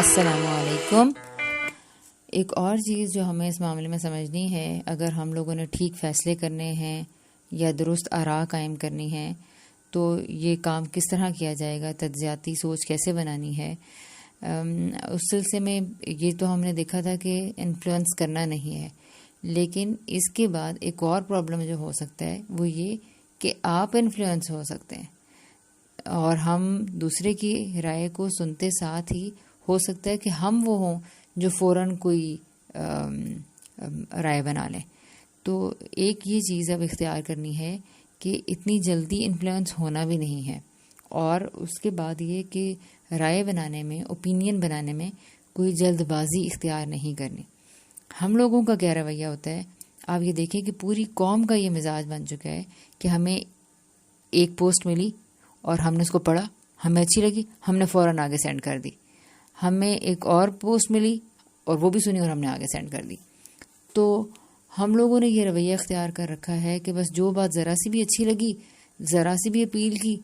السلام علیکم۔ ایک اور چیز جو ہمیں اس معاملے میں سمجھنی ہے، اگر ہم لوگوں نے ٹھیک فیصلے کرنے ہیں یا درست آراء قائم کرنی ہے تو یہ کام کس طرح کیا جائے گا، تجزیاتی سوچ کیسے بنانی ہے۔ اس سلسلے میں یہ تو ہم نے دیکھا تھا کہ انفلوئنس کرنا نہیں ہے، لیکن اس کے بعد ایک اور پرابلم جو ہو سکتا ہے وہ یہ کہ آپ انفلوئنس ہو سکتے ہیں، اور ہم دوسرے کی رائے کو سنتے ساتھ ہی ہو سکتا ہے کہ ہم وہ ہوں جو فوراً کوئی رائے بنا لیں۔ تو ایک یہ چیز اب اختیار کرنی ہے کہ اتنی جلدی انفلوئنس ہونا بھی نہیں ہے، اور اس کے بعد یہ کہ رائے بنانے میں، اوپینین بنانے میں کوئی جلد بازی اختیار نہیں کرنی۔ ہم لوگوں کا کیا رویہ ہوتا ہے، آپ یہ دیکھیں کہ پوری قوم کا یہ مزاج بن چکا ہے کہ ہمیں ایک پوسٹ ملی اور ہم نے اس کو پڑھا، ہمیں اچھی لگی، ہم نے فوراً آگے سینڈ کر دی۔ ہمیں ایک اور پوسٹ ملی اور وہ بھی سنی اور ہم نے آگے سینڈ کر دی۔ تو ہم لوگوں نے یہ رویہ اختیار کر رکھا ہے کہ بس جو بات ذرا سی بھی اچھی لگی، ذرا سی بھی اپیل کی،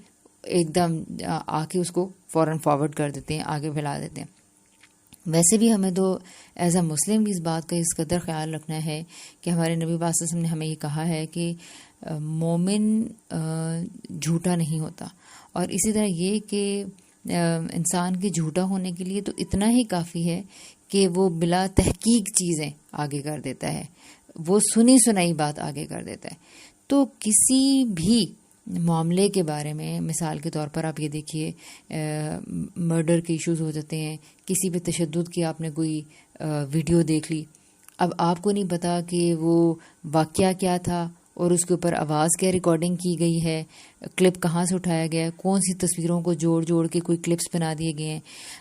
ایک دم آ کے اس کو فوراً فارورڈ کر دیتے ہیں، آگے پھیلا دیتے ہیں۔ ویسے بھی ہمیں تو ایز اے مسلم بھی اس بات کا اس قدر خیال رکھنا ہے کہ ہمارے نبی صلی اللہ علیہ وسلم نے ہمیں یہ کہا ہے کہ مومن جھوٹا نہیں ہوتا، اور اسی طرح یہ کہ انسان کے جھوٹا ہونے کے لیے تو اتنا ہی کافی ہے کہ وہ بلا تحقیق چیزیں آگے کر دیتا ہے، وہ سنی سنائی بات آگے کر دیتا ہے۔ تو کسی بھی معاملے کے بارے میں، مثال کے طور پر آپ یہ دیکھیے، مرڈر کے ایشوز ہو جاتے ہیں، کسی پہ تشدد کی آپ نے کوئی ویڈیو دیکھ لی، اب آپ کو نہیں پتا کہ وہ واقعہ کیا تھا اور اس کے اوپر آواز کیا ریکارڈنگ کی گئی ہے، کلپ کہاں سے اٹھایا گیا ہے، کون سی تصویروں کو جوڑ جوڑ کے کوئی کلپس بنا دیے گئے ہیں۔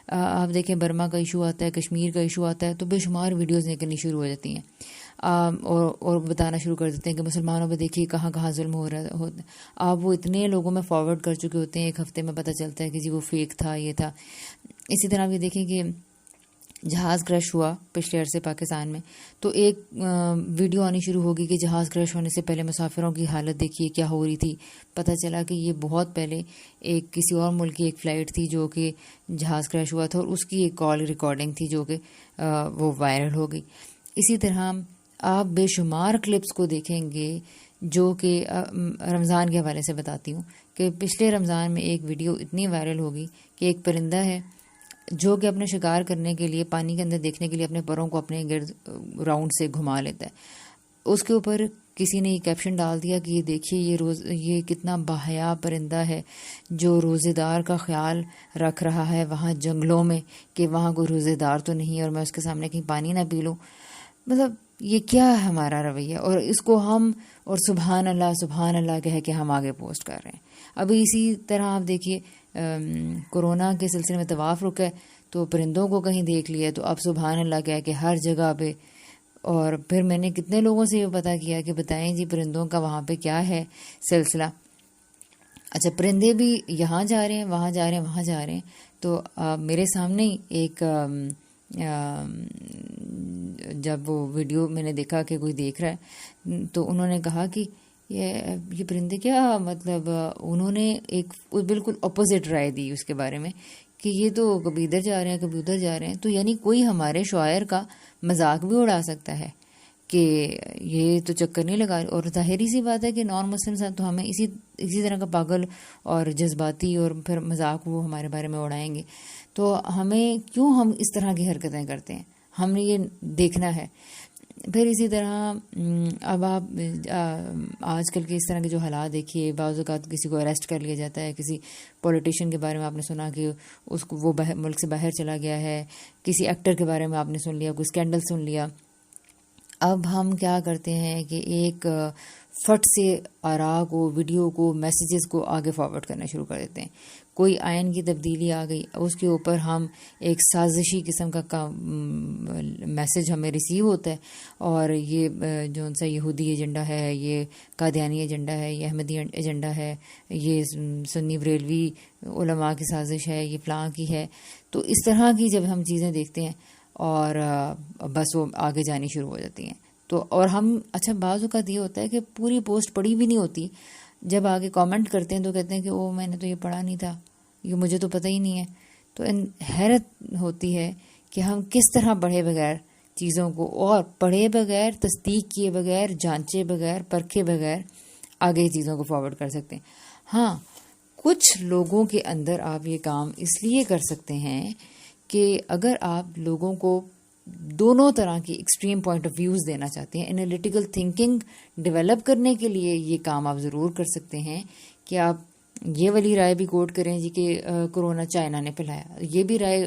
آپ دیکھیں برما کا ایشو آتا ہے، کشمیر کا ایشو آتا ہے تو بے شمار ویڈیوز نکلنی شروع ہو جاتی ہیں، اور بتانا شروع کر دیتے ہیں کہ مسلمانوں پہ دیکھیے کہاں کہاں ظلم ہو رہا ہے۔ آپ وہ اتنے لوگوں میں فارورڈ کر چکے ہوتے ہیں، ایک ہفتے میں پتہ چلتا ہے کہ جی وہ فیک تھا، یہ تھا۔ اسی طرح آپ یہ دیکھیں کہ جہاز کرش ہوا پچھلے عرصے پاکستان میں، تو ایک ویڈیو آنی شروع ہوگی کہ جہاز کرش ہونے سے پہلے مسافروں کی حالت دیکھیے کیا ہو رہی تھی۔ پتہ چلا کہ یہ بہت پہلے ایک کسی اور ملک کی ایک فلائٹ تھی جو کہ جہاز کرش ہوا تھا، اور اس کی ایک کال ریکارڈنگ تھی جو کہ وہ وائرل ہو گئی۔ اسی طرح آپ بے شمار کلپس کو دیکھیں گے جو کہ رمضان کے حوالے سے بتاتی ہوں کہ پچھلے رمضان میں ایک ویڈیو اتنی وائرل ہوگی کہ ایک پرندہ ہے جو کہ اپنے شکار کرنے کے لیے پانی کے اندر دیکھنے کے لیے اپنے پروں کو اپنے گرد راؤنڈ سے گھما لیتا ہے۔ اس کے اوپر کسی نے یہ کیپشن ڈال دیا کہ یہ دیکھیے یہ کتنا باحیا پرندہ ہے جو روزے دار کا خیال رکھ رہا ہے وہاں جنگلوں میں، کہ وہاں کوئی روزے دار تو نہیں ہے اور میں اس کے سامنے کہیں پانی نہ پی لوں۔ مطلب یہ کیا ہے ہمارا رویہ، اور اس کو ہم اور سبحان اللہ کہہ کے ہم آگے پوسٹ کر رہے ہیں۔ ابھی اسی طرح آپ دیکھیے کورونا کے سلسلے میں طواف رکا ہے تو پرندوں کو کہیں دیکھ لیا تو اب سبحان اللہ کہہ کے ہر جگہ پہ، اور پھر میں نے کتنے لوگوں سے یہ پتہ کیا کہ بتائیں جی پرندوں کا وہاں پہ کیا ہے سلسلہ۔ اچھا، پرندے بھی یہاں جا رہے ہیں، وہاں جا رہے ہیں، وہاں جا رہے ہیں۔ تو میرے سامنے ہی ایک جب وہ ویڈیو میں نے دیکھا کہ کوئی دیکھ رہا ہے تو انہوں نے کہا کہ یہ پرندے کیا، مطلب انہوں نے ایک بالکل اپوزٹ رائے دی اس کے بارے میں کہ یہ تو کبھی ادھر جا رہے ہیں کبھی ادھر جا رہے ہیں۔ تو یعنی کوئی ہمارے شاعر کا مذاق بھی اڑا سکتا ہے کہ یہ تو چکر نہیں لگا، اور ظاہری سی بات ہے کہ نان مسلم تو ہمیں اسی طرح کا پاگل اور جذباتی اور پھر مذاق وہ ہمارے بارے میں اڑائیں گے۔ تو ہمیں کیوں ہم اس طرح کی حرکتیں کرتے ہیں، ہم نے یہ دیکھنا ہے۔ پھر اسی طرح اب آپ آج کل کے اس طرح کے جو حالات دیکھیے، بعض اوقات کسی کو اریسٹ کر لیا جاتا ہے، کسی پولیٹیشین کے بارے میں آپ نے سنا کہ اس کو وہ ملک سے باہر چلا گیا ہے، کسی ایکٹر کے بارے میں آپ نے سن لیا، کوئی اسکینڈل سن لیا۔ اب ہم کیا کرتے ہیں کہ ایک فٹ سے آراء کو، ویڈیو کو، میسیجز کو آگے فارورڈ کرنا شروع کر دیتے ہیں۔ کوئی آئین کی تبدیلی آ گئی، اس کے اوپر ہم ایک سازشی قسم کا میسج ہمیں ریسیو ہوتا ہے، اور یہ جو ان سے یہودی ایجنڈا ہے، یہ قادیانی ایجنڈا ہے، یہ احمدی ایجنڈا ہے، یہ سنی بریلوی علماء کی سازش ہے، یہ فلاں کی ہے۔ تو اس طرح کی جب ہم چیزیں دیکھتے ہیں اور بس وہ آگے جانی شروع ہو جاتی ہیں تو، اور ہم اچھا بعض اوقات یہ ہوتا ہے کہ پوری پوسٹ پڑھی بھی نہیں ہوتی، جب آگے کامنٹ کرتے ہیں تو کہتے ہیں کہ او میں نے تو یہ پڑھا نہیں تھا، یہ مجھے تو پتہ ہی نہیں ہے۔ تو حیرت ہوتی ہے کہ ہم کس طرح پڑھے بغیر چیزوں کو، اور پڑھے بغیر، تصدیق کیے بغیر، جانچے بغیر، پرکھے بغیر آگے چیزوں کو فارورڈ کر سکتے ہیں. ہاں، کچھ لوگوں کے اندر آپ یہ کام اس لیے کر سکتے ہیں کہ اگر آپ لوگوں کو دونوں طرح کی ایکسٹریم پوائنٹ آف ویوز دینا چاہتے ہیں، انالیٹیکل تھنکنگ ڈیولپ کرنے کے لیے یہ کام آپ ضرور کر سکتے ہیں کہ آپ یہ والی رائے بھی کوٹ کریں جی کہ کرونا چائنا نے پھیلایا، یہ بھی رائے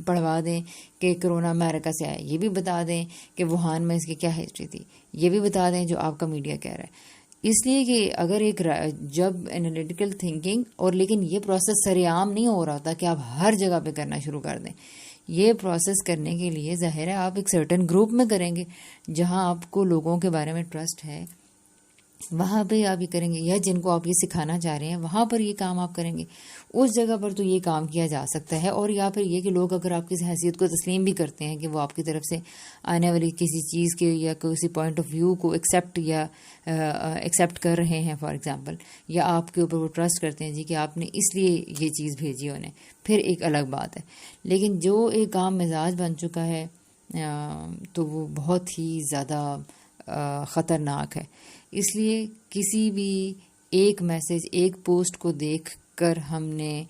پڑھوا دیں کہ کرونا امریکہ سے آیا، یہ بھی بتا دیں کہ ووہان میں اس کی کیا ہسٹری تھی، یہ بھی بتا دیں جو آپ کا میڈیا کہہ رہا ہے. اس لیے کہ اگر جب انالیٹیکل تھنکنگ، اور لیکن یہ پروسیس سر عام نہیں ہو رہا ہوتا کہ آپ ہر جگہ پہ کرنا شروع کر دیں. یہ پروسیس کرنے کے لیے ظاہر ہے آپ ایک سرٹن گروپ میں کریں گے جہاں آپ کو لوگوں کے بارے میں ٹرسٹ ہے، وہاں پہ آپ یہ کریں گے، یا جن کو آپ یہ سکھانا چاہ رہے ہیں وہاں پر یہ کام آپ کریں گے. اس جگہ پر تو یہ کام کیا جا سکتا ہے. اور یا پھر یہ کہ لوگ اگر آپ کی حیثیت کو تسلیم بھی کرتے ہیں کہ وہ آپ کی طرف سے آنے والی کسی چیز کے یا کسی پوائنٹ آف ویو کو ایکسیپٹ کر رہے ہیں فار ایگزامپل، یا آپ کے اوپر وہ ٹرسٹ کرتے ہیں جی کہ آپ نے اس لیے یہ چیز بھیجی انہیں، پھر ایک الگ بات ہے. لیکن جو ایک عام مزاج بن چکا ہے تو وہ بہت ہی زیادہ خطرناک ہے. اس لیے کسی بھی ایک میسج، ایک پوسٹ کو دیکھ کر ہم نے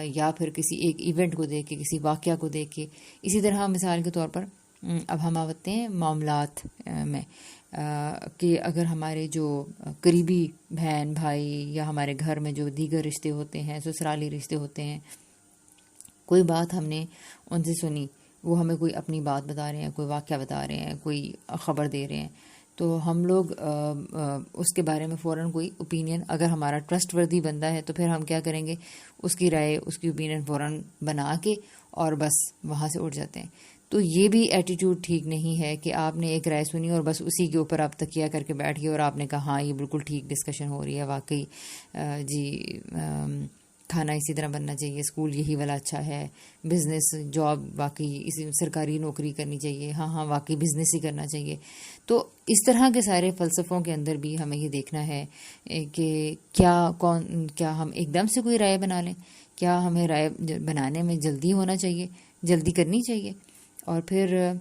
یا پھر کسی ایک ایونٹ کو دیکھ کے، کسی واقعہ کو دیکھ کے، اسی طرح مثال کے طور پر اب ہم آتے ہیں معاملات میں کہ اگر ہمارے جو قریبی بہن بھائی یا ہمارے گھر میں جو دیگر رشتے ہوتے ہیں، سسرالی رشتے ہوتے ہیں، کوئی بات ہم نے ان سے سنی، وہ ہمیں کوئی اپنی بات بتا رہے ہیں، کوئی واقعہ بتا رہے ہیں، کوئی خبر دے رہے ہیں، تو ہم لوگ اس کے بارے میں فوراً کوئی اوپینین، اگر ہمارا ٹرسٹ وردی بندہ ہے تو پھر ہم کیا کریں گے، اس کی رائے، اس کی اوپینین فوراً بنا کے اور بس وہاں سے اٹھ جاتے ہیں. تو یہ بھی ایٹیٹیوڈ ٹھیک نہیں ہے کہ آپ نے ایک رائے سنی اور بس اسی کے اوپر آپ تکیہ کر کے بیٹھ گئے اور آپ نے کہا ہاں یہ بالکل ٹھیک ڈسکشن ہو رہی ہے، واقعی جی کھانا اسی طرح بننا چاہیے، اسکول یہی والا اچھا ہے، بزنس جاب واقعی اسی سرکاری نوکری کرنی چاہیے، ہاں واقعی بزنس ہی کرنا چاہیے. تو اس طرح کے سارے فلسفوں کے اندر بھی ہمیں یہ دیکھنا ہے کہ کیا ہم ایک دم سے کوئی رائے بنا لیں، کیا ہمیں رائے بنانے میں جلدی ہونا چاہیے، جلدی کرنی چاہیے. اور پھر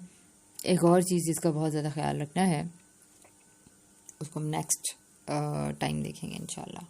ایک اور چیز جس کا بہت زیادہ خیال رکھنا ہے، اس کو ہم نیکسٹ ٹائم دیکھیں گے انشاءاللہ.